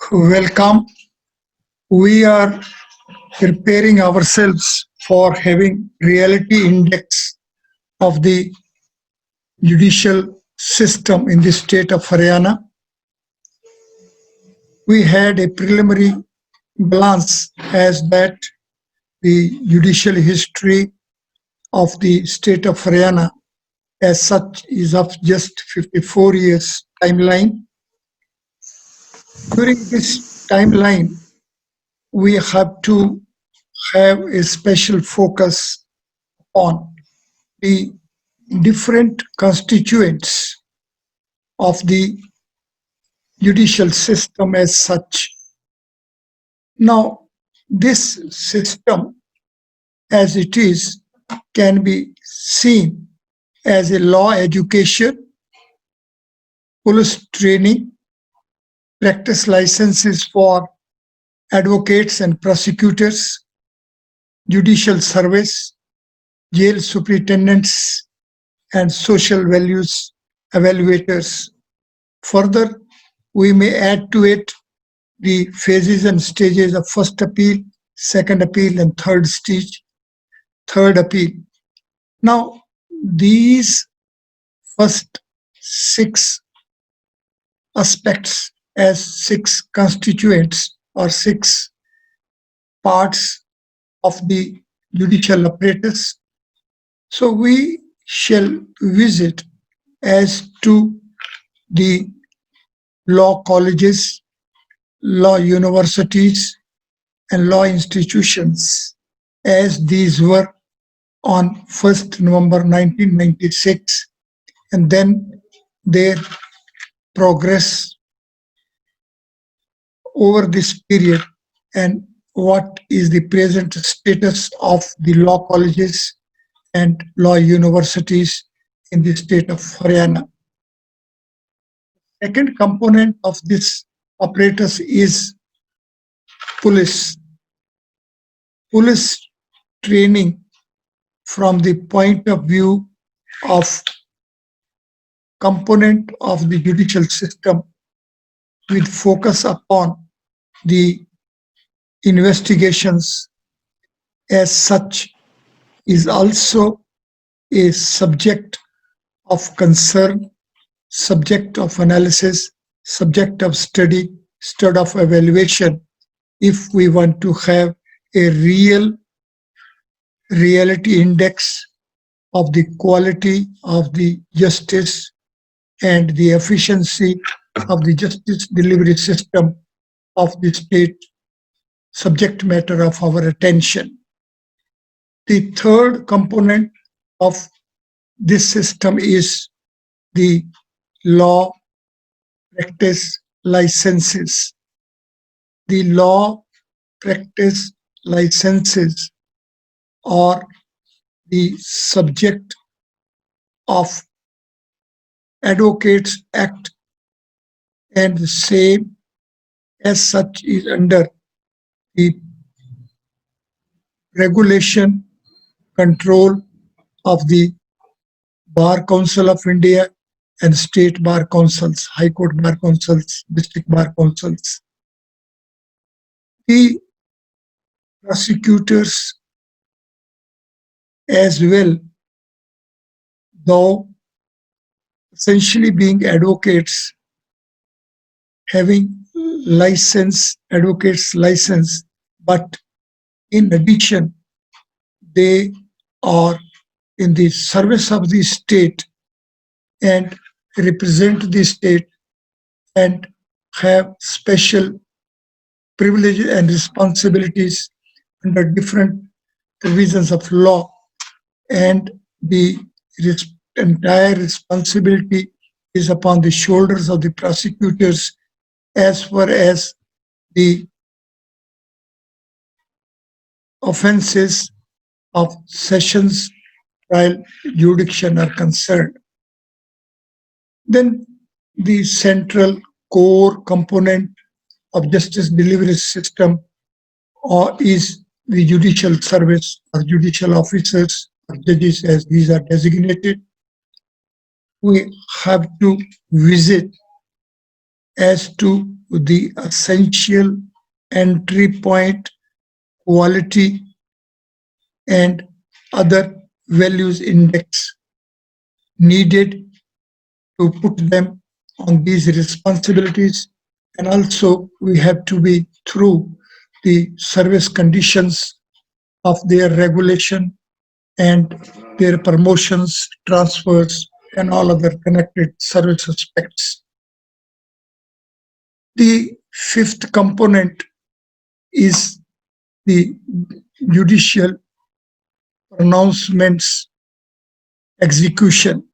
Welcome. We are preparing ourselves for having reality index of the judicial system in the state of Haryana. We had a preliminary glance as that the judicial history of the state of Haryana as such is of just 54 years timeline. During this timeline, we have to have a special focus on the different constituents of the judicial system as such. Now, this system as it is can be seen as a law education, police training, practice licenses for advocates and prosecutors, judicial service, jail superintendents, and social values evaluators. Further, we may add to it the phases and stages of first appeal, second appeal, and third stage, third appeal. Now, these first six aspects as six constituents or six parts of the judicial apparatus. So we shall visit as to the law colleges, law universities, and law institutions as these were on 1st November 1996, and then their progress over this period and what is the present status of the law colleges and law universities in the state of Haryana. Second component of this apparatus is police. Police training from the point of view of component of the judicial system with focus upon the investigations as such is also a subject of concern, subject of analysis, subject of study, study of evaluation if we want to have a real reality index of the quality of the justice and the efficiency of the justice delivery system of the state subject matter of our attention. The third component of this system is the law practice licenses. The law practice licenses are the subject of Advocates Act, and the same as such is under the regulation control of the Bar Council of India and state bar councils, high court bar councils, district bar councils. The prosecutors as well, though essentially being advocates, having license, advocates license, but in addition, they are in the service of the state and represent the state and have special privileges and responsibilities under different provisions of law, and the entire responsibility is upon the shoulders of the prosecutors as far as the offenses of sessions trial jurisdiction are concerned. Then the central core component of justice delivery system is the judicial service or judicial officers or judges as these are designated. We have to visit as to the essential entry point, quality, and other values index needed to put them on these responsibilities. And also, we have to be through the service conditions of their regulation and their promotions, transfers, and all other connected service aspects. The fifth component is the judicial pronouncements execution.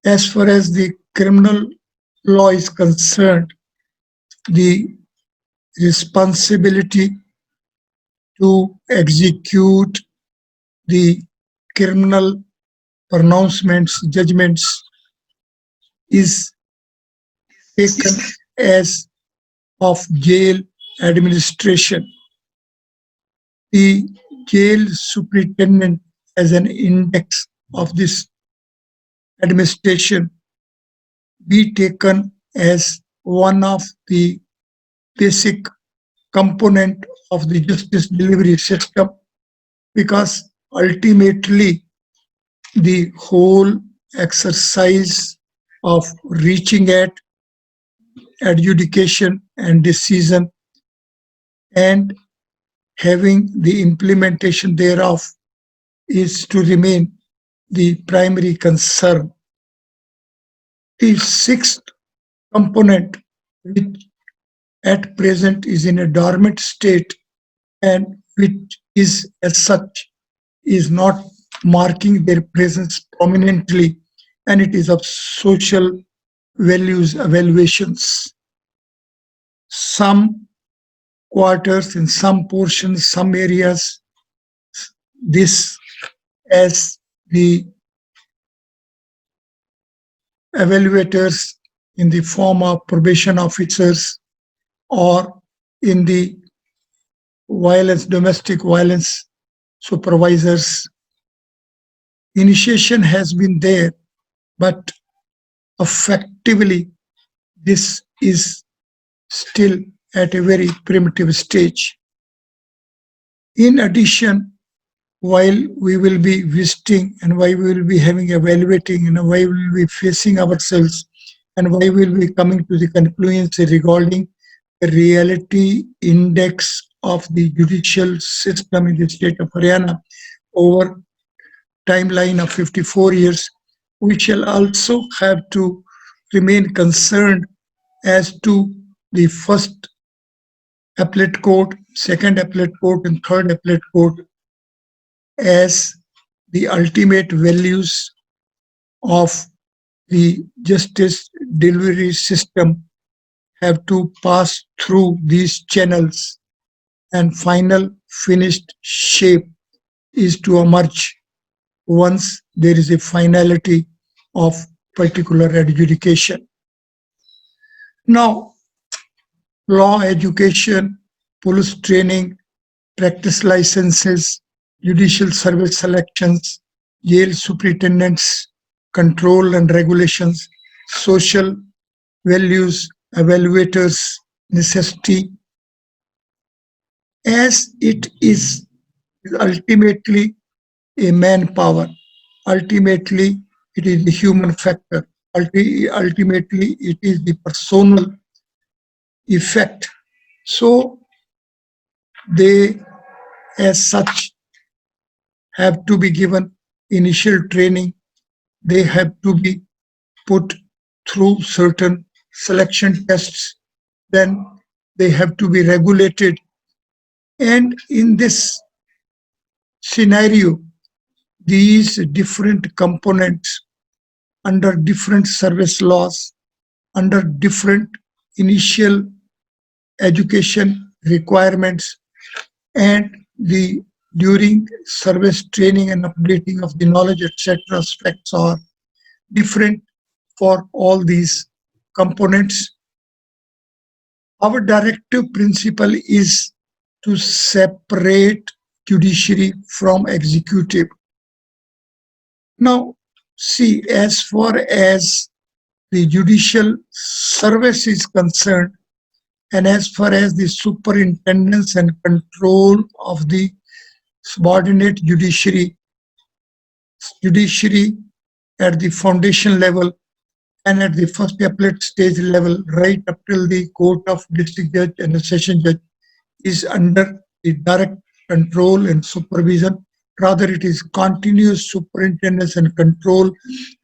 As far as the criminal law is concerned, the responsibility to execute the criminal pronouncements, judgments is taken as of jail administration. The jail superintendent as an index of this administration be taken as one of the basic component of the justice delivery system, because ultimately the whole exercise of reaching at adjudication and decision and having the implementation thereof is to remain the primary concern. The sixth component, which at present is in a dormant state and which is as such is not marking their presence prominently, and it is of social values evaluations. Some quarters, in some portions, some areas, this as the evaluators in the form of probation officers or in the violence, domestic violence supervisors. Initiation has been there, but effectively, this is still at a very primitive stage. In addition, while we will be visiting and while we will be having evaluating and while we will be facing ourselves and why we will be coming to the conclusion regarding the reality index of the judicial system in the state of Haryana over timeline of 54 years, we shall also have to remain concerned as to the first appellate court, second appellate court, and third appellate court as the ultimate values of the justice delivery system have to pass through these channels, and final finished shape is to emerge once there is a finality of particular adjudication. Now, law education, police training, practice licenses, judicial service selections, jail superintendents, control and regulations, social values, evaluators, necessity, as it is ultimately a manpower. Ultimately, it is the human factor. Ultimately, it is the personal effect. So, they, as such, have to be given initial training. They have to be put through certain selection tests. Then they have to be regulated. And in this scenario, these different components under different service laws, under different initial education requirements, and the during service training and updating of the knowledge, etc., aspects are different for all these components. Our directive principle is to separate judiciary from executive. Now, see, as far as the judicial service is concerned, and as far as the superintendence and control of the subordinate judiciary at the foundation level and at the first appellate stage level, right up till the court of district judge and the session judge, is under the direct control and supervision. Rather, it is continuous superintendence and control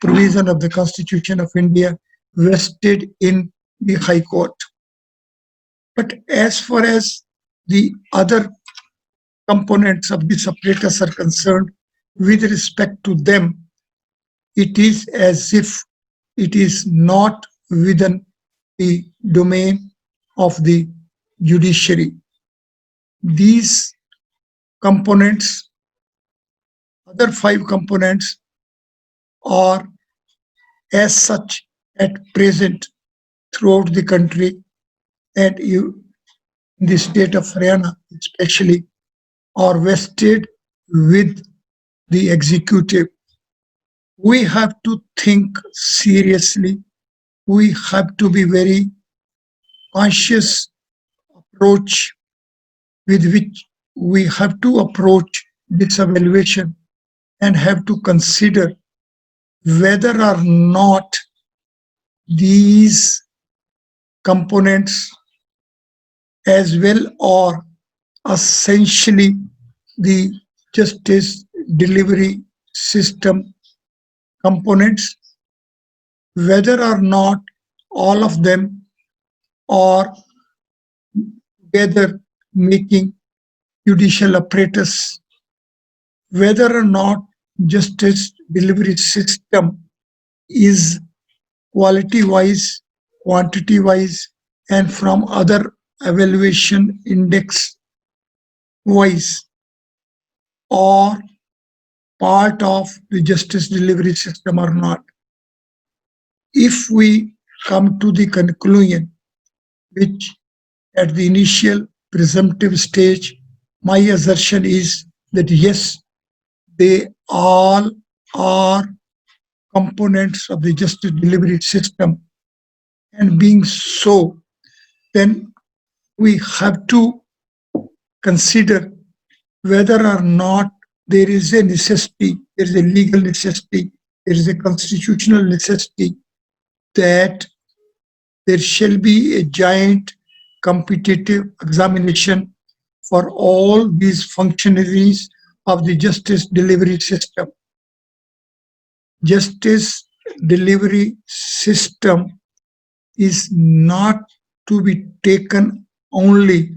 provision of the Constitution of India vested in the High Court. But as far as the other components of this apparatus are concerned, with respect to them, it is as if it is not within the domain of the judiciary. These components, other five components, are as such at present throughout the country, and in the state of Haryana especially, are vested with the executive. We have to think seriously. We have to be very conscious approach with which we have to approach this evaluation and have to consider whether or not these components as well are essentially the justice delivery system components, whether or not all of them are together making judicial apparatus, whether or not justice delivery system is quality-wise, quantity-wise, and from other evaluation index-wise, or part of the justice delivery system or not. If we come to the conclusion, which at the initial presumptive stage, my assertion is that yes, they all are components of the justice delivery system. And being so, then we have to consider whether or not there is a necessity, there is a legal necessity, there is a constitutional necessity that there shall be a joint competitive examination for all these functionaries of the justice delivery system. Justice delivery system is not to be taken only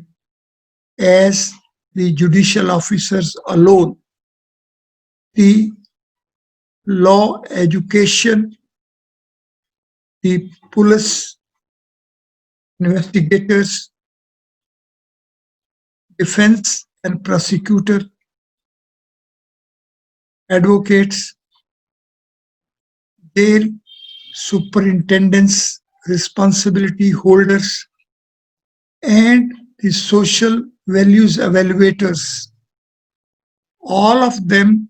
as the judicial officers alone. The law education, the police investigators, defense and prosecutor, advocates, jail superintendents, responsibility holders, and the social values evaluators. All of them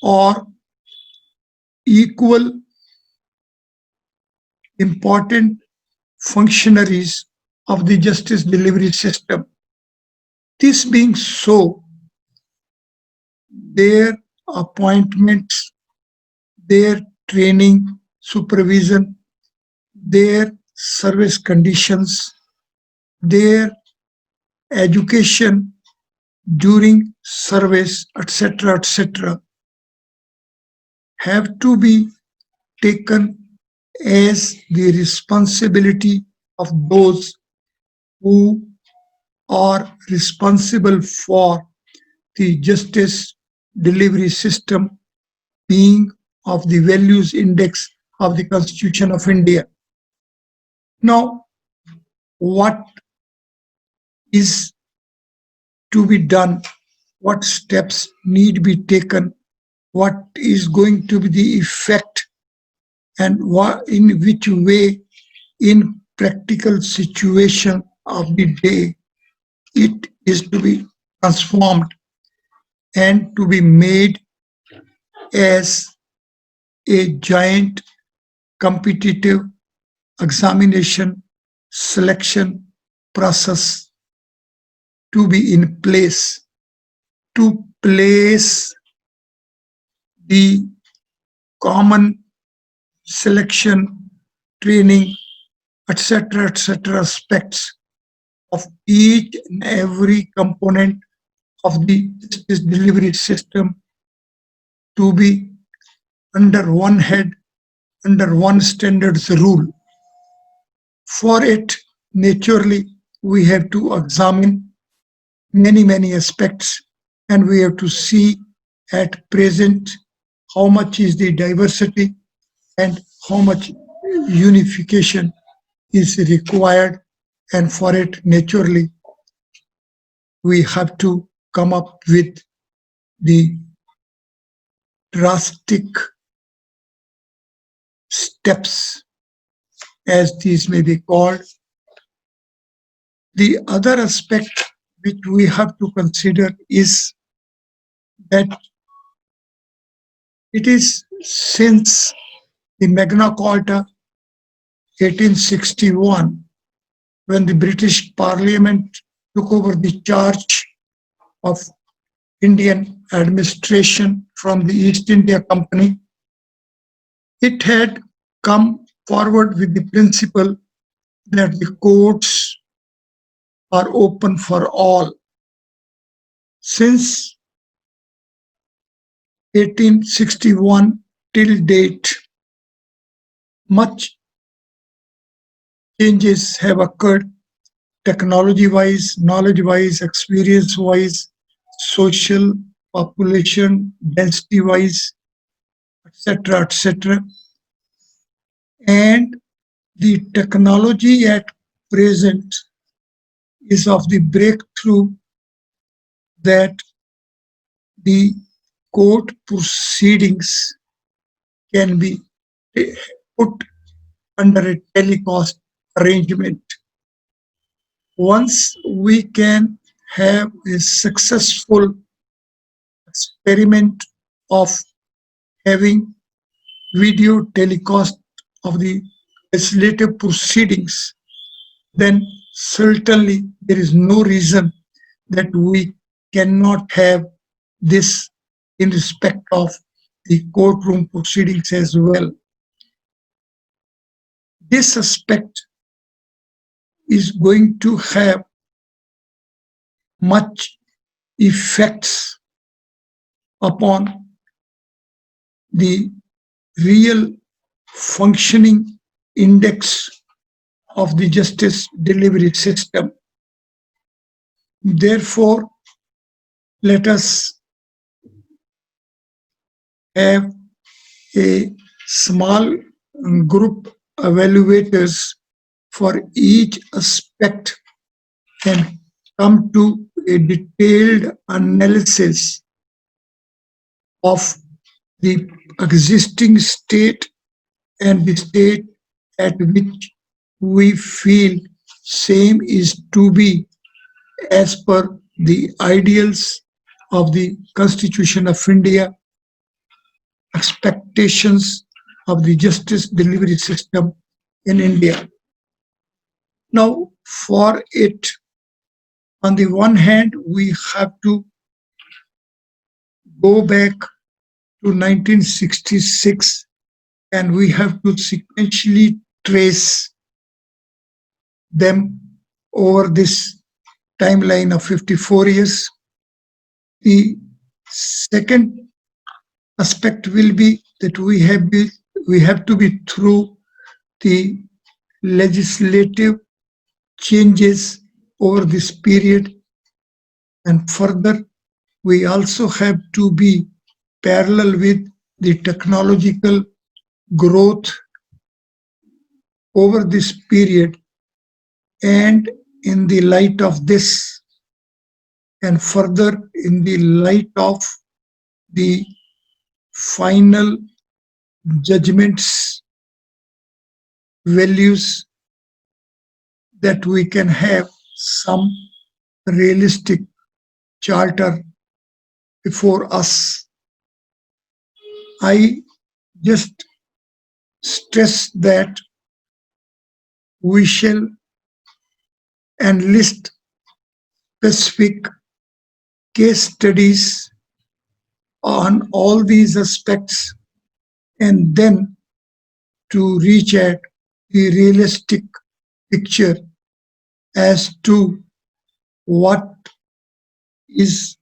are equal important functionaries of the justice delivery system. This being so, their appointments, their training, supervision, their service conditions, their education during service, etc., have to be taken as the responsibility of those who are responsible for the justice delivery system being of the values index of the Constitution of India. Now, what is to be done? What steps need to be taken? What is going to be the effect, and in which way, in practical situation of the day, it is to be transformed and to be made as a giant competitive examination selection process to be in place to place the common selection, training, etc., aspects of each and every component of the justice delivery system to be under one head, under one standards rule. For it, naturally, we have to examine many aspects and we have to see at present how much is the diversity and how much unification is required. And for it, naturally, we have to come up with the drastic steps, as these may be called. The other aspect which we have to consider is that it is since the Magna Carta 1861, when the British Parliament took over the charge of Indian administration from the East India Company, it had come forward with the principle that the courts are open for all. Since 1861 till date, much changes have occurred technology-wise, knowledge-wise, experience-wise, social, population, density-wise, etc. And the technology at present is of the breakthrough that the court proceedings can be put under a telecast arrangement. Once we can have a successful experiment of having video telecast of the legislative proceedings, then certainly there is no reason that we cannot have this in respect of the courtroom proceedings as well. This aspect is going to have much effects upon the real functioning index of the justice delivery system. Therefore, let us have a small group evaluators for each aspect and come to a detailed analysis of the existing state and the state at which we feel same is to be as per the ideals of the Constitution of India, expectations of the justice delivery system in India. Now, for it, on the one hand, we have to go back to 1966 and we have to sequentially trace them over this timeline of 54 years. The second aspect will be that we have to be through the legislative changes over this period, and further we also have to be parallel with the technological growth over this period. And in the light of this, and further in the light of the final judgments, values, that we can have some realistic charter before us. I just stress that we shall enlist specific case studies on all these aspects and then to reach at the realistic picture as to what is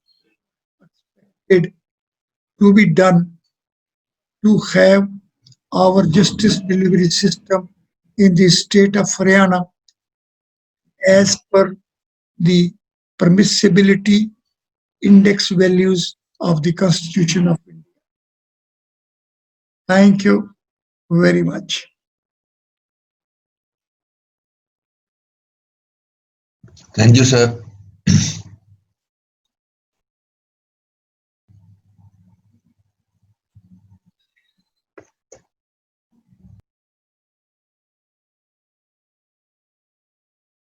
it to be done to have our justice delivery system in the state of Haryana as per the permissibility index values of the Constitution of India. Thank you very much. Thank you, sir.